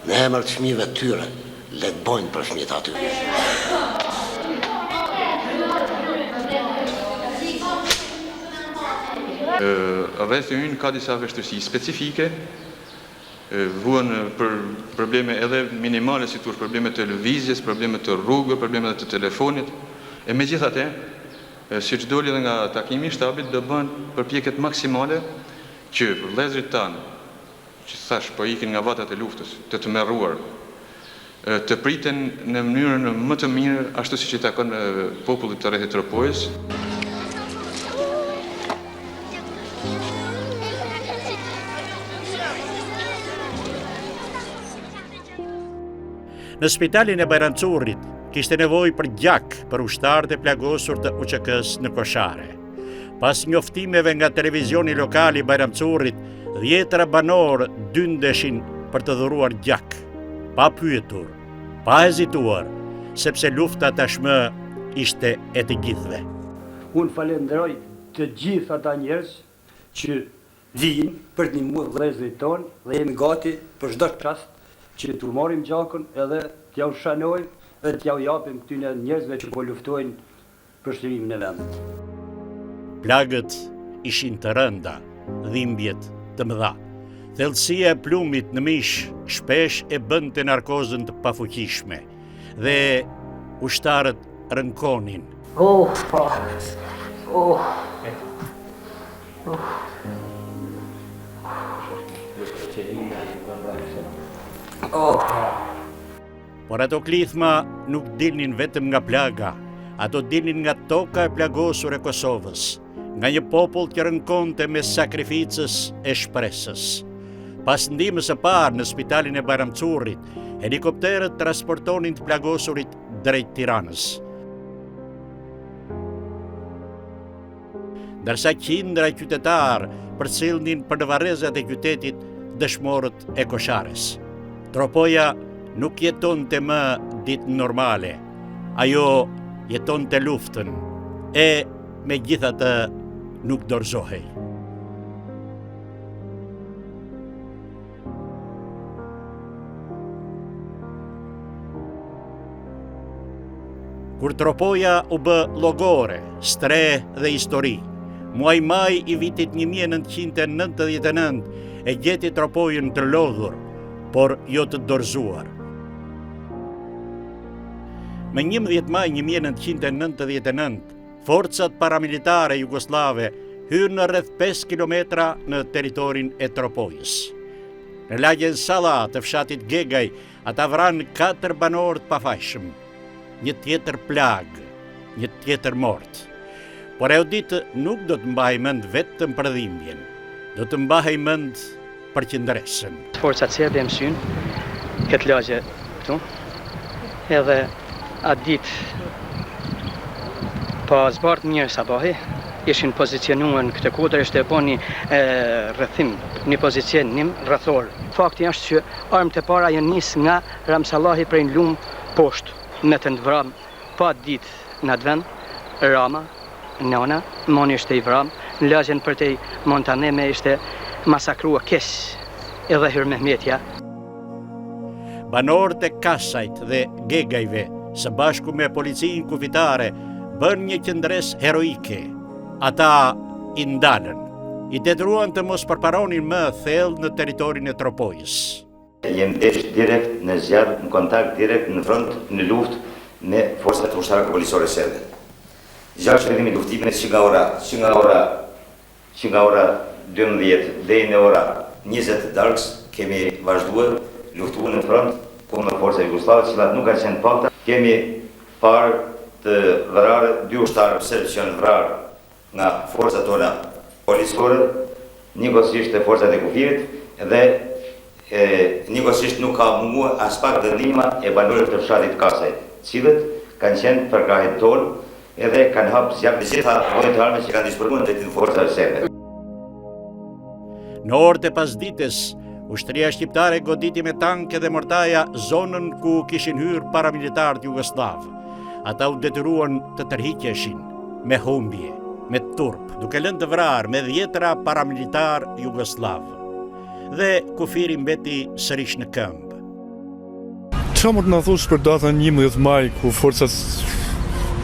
Në emër të fëmijëve të tyre, le të bojnë për fëmijët aty. Rreth ynë ka disa vështirësi specifike, vuan për probleme edhe minimale, si thua probleme të lëvizjes, probleme të rrugëve, probleme të telefonit. E megjithatë, siç doli edhe nga takimi I shtabit, do bën përpjekjet maksimale që vëllezërit tanë, që thash po ikin nga vatat e luftës, të tmerruar, të priten në mënyrën më të mirë, ashtu siç I takon popullit të rrethit Tropojës. Në spitalin e Bajramçurrit kishte nevojë për gjak për ushtarët e plagosur të UÇK-s në Koshare. Pas njoftimeve nga televizioni lokal I Bajramçurrit, 10 banorë dyndeshin për të dhuruar gjak, pa pyetur, pa hezituar, sepse lufta tashmë ishte e të gjithëve. Unë falenderoj të gjithë ata njerëz që vijnë për të ndihmuar vëllezërit tonë dhe jemi gati për çdo çast që t'u marrim gjakun edhe t'ja ushanojmë dhe t'ja japim këtyre njerëzve që po luftojnë për shtërimin e vendit. Plagët ishin të rënda, dhimbjet të mëdha. Thellësia e plumit në mish shpesh e bënte narkozën të pafuqishme dhe ushtarët rënkonin. Por ato klithma nuk dilnin vetëm nga plaga, ato dilnin nga toka e plagosur e Kosovës, nga një popull që rënkonte me sakrificës e shpresës. Pas ndihmës së parë në spitalin e Bajramçurrit, helikopterët transportonin të plagosurit drejt Tiranës. Ndërsa qindra qytetar përcjellnin për në varrezat e qytetit dëshmorët e Koshares. Tropoja nuk jetonte më ditë normale, ajo jetonte luftën e megjithatë nuk dorëzohej. Kur Tropoja u bë llogore, stre dhe histori, muaj maj I vitit 1999 e gjeti Tropojën të lodhur, por jo të dorëzuar. Më 11 maj 1999, forcat paramilitare jugoslave hyrën në rreth 5 kilometra në territorin e Tropojës. Në lagjen Salla të fshatit Gegaj, ata vranë 4 banorë të pafajshëm, një tjetër plag, një tjetër mort. Por ajo ditë nuk do të mbahej mend vetëm për dhimbjen, do të mbahej mend për qëndresën. Forcat serbe mësyn këtë lagje këtu, edhe atë ditë pa zbartë mirë sabahi, ishin pozicionuar këtë kodër, ishte e po një rrëthim, një pozicionim rrëthor. Fakti është që armët e para janë nisë nga Ramsallahi prej në lumë poshtë, me të ndvram, pa ditë në atë vend, Rama, Nana, moni ishte I vram, në lagjen për te Montaneme ishte masakrua kesh edhe Hir Mehmetja. Banorët e Kasajt dhe Gegajve, së bashku me policinë kufitare, bën një qëndres heroike. Ata I ndalën, I detruan të mos përparonin më thellë në territorin e Tropojës. Jem desh direkt në zjarr, në kontakt direkt në front, në luftë me forcat ushtarake policore serbe. Gjatë shërbimit luftimit që nga ora 12 deri në ora 20 darkës kemi vazhduar luftuar në front kundër forcave jugoslave, të cilat nuk kanë qenë pakta. Kemi parë të vrarë 2 ushtarë serb që janë vrarë nga forcat tona policore, njëkohësisht të forcat e kufirit dhe njëkohësisht nuk ka munguar as pak dëndima e banorëve të fshatit Kasaj, cilët kanë qenë përkrahjet tonë edhe kanë hapë zjarë të gjitha llojet të armës që kanë disponuar ndaj forcave serbe. Në orët e pasdites, ushtria shqiptare goditi me tanke dhe mortaja zonën ku kishin hyrë paramilitarët jugoslav. Ata u detyruan të tërhiqeshin me humbje, me turp, duke lënë të vrarë me 10 paramilitar jugoslav. Dhe kufiri mbeti sërish në këmbë. Qa më të në thush për datën 11 maj, ku forcat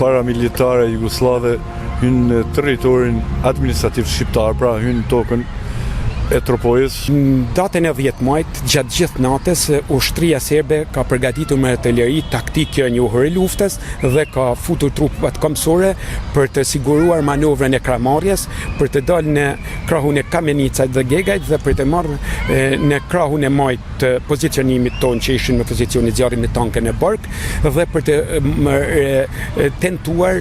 paramilitare jugoslave hynë në territorin administrativ shqiptar, pra hynë në tokën e Tropojës. Datën e 10 majt, gjatë gjithë natës, ushtria serbe ka përgatitur me artilleri taktikë e njohur e luftës dhe ka futur trupat kombësore për të siguruar manovrën e kramarrjes, për të dalë në krahun e Kamenicait dhe Gegajt dhe për të marrë në krahun e majt të pozicionimit tonë që ishin në pozicionin zjarrin në tankën e Bark dhe për të tentuar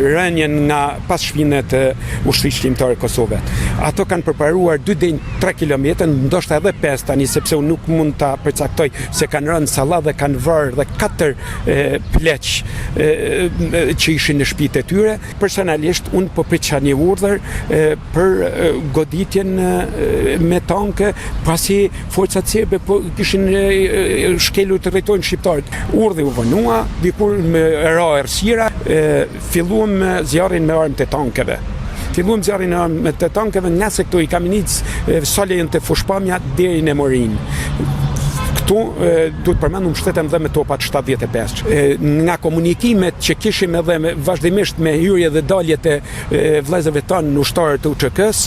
rënien nga passhpinet e ushtrisë shqiptare Kosove. Ato kanë përparuar 2 deri 3 kilometra, ndoshta edhe 5 tani, sepse unë nuk mund ta përcaktoj se kanë rënë salla dhe kanë varë dhe 4 pleq që ishin në shtëpitë e tyre. Personalisht unë po pritja një urdhër për goditjen me tanke, pasi forcat serbe po kishin shkelur territorin shqiptar. Urdhri u vënua, dikur me ra errësira, filluam zjarrin me armët e tankeve. Filluam zjarrin me të tankeve nga sektori Kamenic, solejën të Fushpamja deri në Morin. Këtu duhet përmendum shtetem dhe me topat 75. Nga komunikimet që kishim edhe vazhdimisht me hyrje dhe daljet e vëllezërve tanë ushtarë të UÇK-s,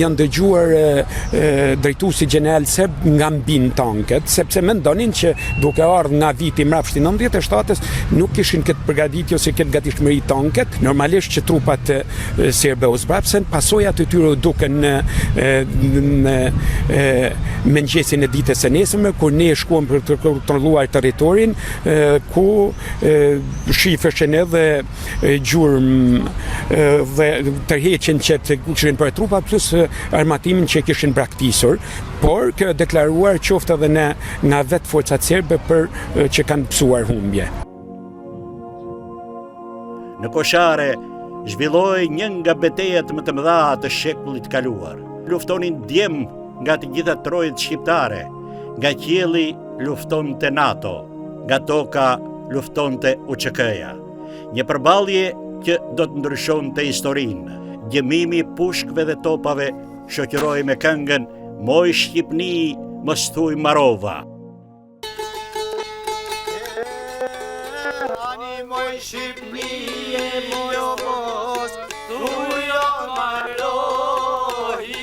janë dëgjuar drejtuesi gjeneral serb nga mbin tanket, sepse mendonin që duke ardhur nga viti mbrapsht i 97-s nuk kishin këtë përgatitje ose këtë gatishmëri tanket. Normalisht që trupat serbe u zbrapsen, pasojat e tyre u duken në mëngjesin e ditës së nesërme, kur ne shkuam për të kontrolluar territorin, ku shifeshin edhe gjurmë dhe tërheqjen që kishin për trupa, plus armatimin që kishin braktisur, por kjo deklaruar qoftë edhe nga vetë forcat serbe për që kanë pësuar humbje. Në Koshare zhvilloi një nga betejat më të mëdha të shekullit kaluar. Luftonin djem nga të gjitha trojët shqiptare. Nga qielli luftonte NATO, nga toka luftonte UÇK-ja. Një përballje që do të ndryshonte historinë. Gjemimi pushkëve dhe topave shoqëroi me këngën Moj Shqipni, mos thuj Marova. Moj Shqipni, moj mos thuj Marohi,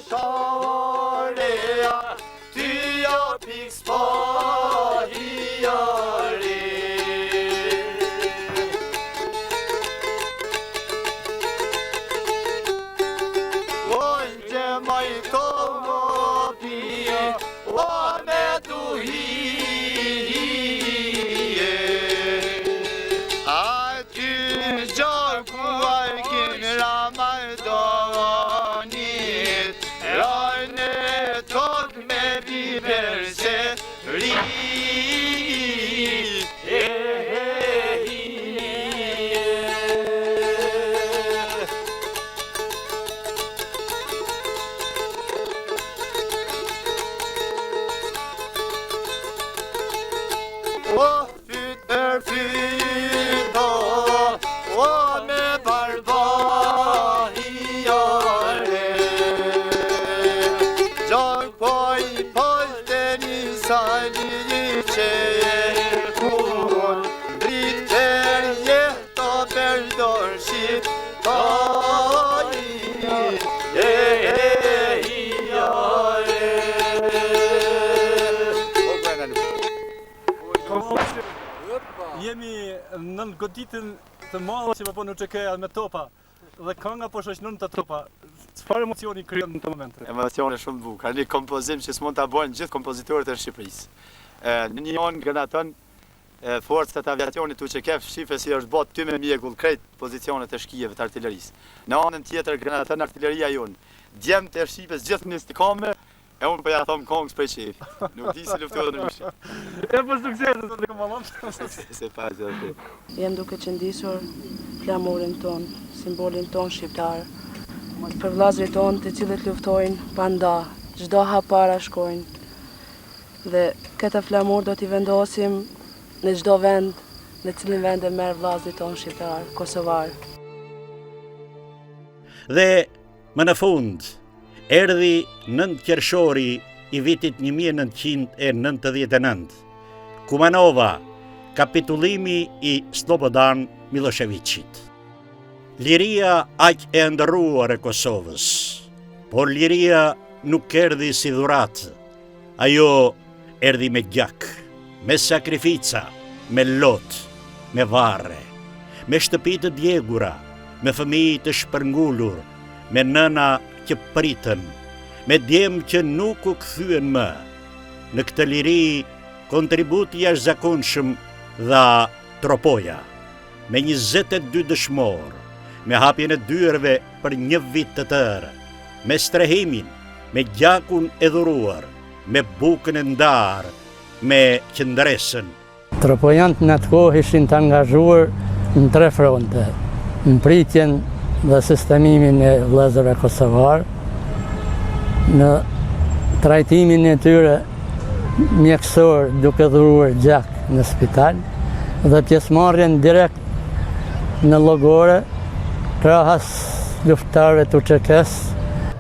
Kosharea, ty ja pik spahia Jemi në goditën të madhe që po në çekeja me topa dhe kënga po shoqëron të topa. Çfarë emocioni krijon në këtë moment? Emocione shumë të bukura. Një kompozim që s'mund ta bëjnë gjithë kompozitorët e Shqipërisë. Në një anë granaton forcat e aviacionit UÇK shife si është bot ty me mjegull krejt pozicionet e shkijeve të artillerisë. Në anën tjetër granaton artilleria jonë. Djemt e shqipes gjithë në stikame. E unë po ja thom kongës për qefi. Nuk di si luftohet në mishë. E për sukses, të komandant. Se pa gjithë. Jem duke qëndisur flamurin ton, simbolin ton shqiptar. Për vllazërit ton të cilët luftojnë pa nda, çdo hap para shkojnë. Dhe këtë flamur do t'i vendosim në çdo vend, në cilin vend e merr vllazërit ton shqiptar, kosovar. Dhe më në fund, erdhi 9 qershori i vitit 1999. Kumanova, kapitulimi i Slobodan Miloševićit. Liria aq e ndërruar e Kosovës, por liria nuk erdhi si dhuratë. Ajo erdhi me gjak, me sakrifica, me lot, me varre, me shtëpi të djegura, me fëmijë të shpërngulur, me nëna që pritën, me djemë që nuk u kthyen më. Në këtë liri, kontributi jashtëzakonshëm dha Tropoja, me 22 dëshmor, me hapjen e dyerve për një vit të tërë, me strehimin, me gjakun e dhuruar, me bukën e ndarë, me qëndresën. Tropojanët në atë kohë ishin të angazhuar në 3 fronte, në pritjen dhe sistemimin e vëllezërve kosovar, në trajtimin e tyre mjekësor duke dhuruar gjak në spital dhe pjesëmarrjen direkt në llogore krahas luftarëve të UÇK-s.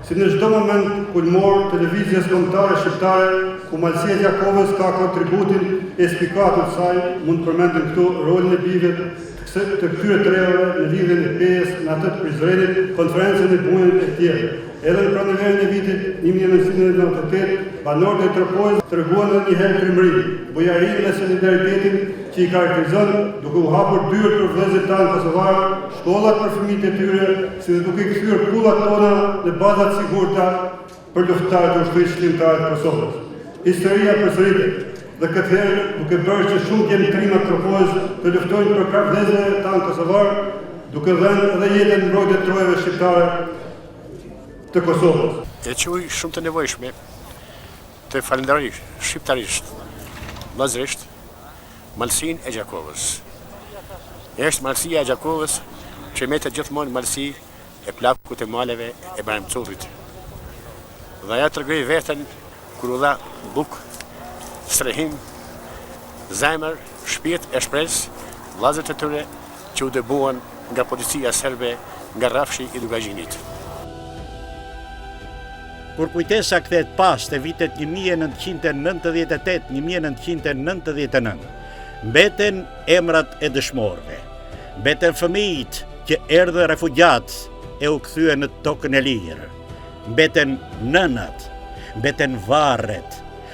Si në çdo moment kulmor televizjes kombëtare shqiptare, ku Malësia Gjakovës ka kontributin e spikatur të saj, mund të përmendim këtu rolin e bijve të këtyre treve në lidhjen e PES në atë të Prizrenit, konferencën e Bujën e tjerë. Edhe në pranverën e vitit 1998, banorët e Tropojës treguan edhe një herë frymëri, bujarinë dhe solidaritetin që i karakterizon duke u hapur dyert për vëllezërit tanë kosovarë, shkollat për fëmijët e tyre, si dhe duke kthyer kullat tona në bazat sigurta për luftarët e ushtrisë shkrimtare të Kosovës. Historia përsëritet. Dhe këtë herë duke bërë që shumë gjentëtrima të Tropojës të luftojnë për vëllezërit tanë kosovar, duke dhënë edhe jetën mbrojtje të trojave shqiptare të Kosovës. E quaj shumë të nevojshme të falenderoj shqiptarisht, vëllazërisht, Malësinë e Gjakovës. Është Malësia e Gjakovës që metet gjithmonë malësi e plakut e maleve e Baramcovit. Dhe ajo tregoi veten kur u dha bukë, strehim, zemër, shpirt e shpresë, vllazët e tyre që u dëbuan nga policia serbe, nga rrafshi i Dugazhinit. Kur kujtesa kthehet pas të vitet 1998-1999, mbeten emrat e dëshmorëve, mbeten fëmijët që erdhën refugjat e u kthyen në tokën e lirë, mbeten nënat, mbeten varret,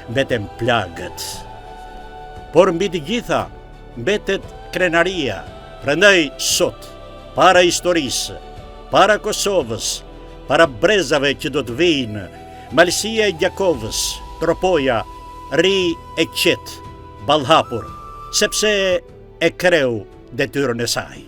mbeten plagët. Por mbi të gjitha, mbetet krenaria. Prandaj sot, para historisë, para Kosovës, para brezave që do të vijnë, Malësia e Gjakovës, Tropoja, ri e qetë, ballhapur, sepse e kreu detyrën e saj.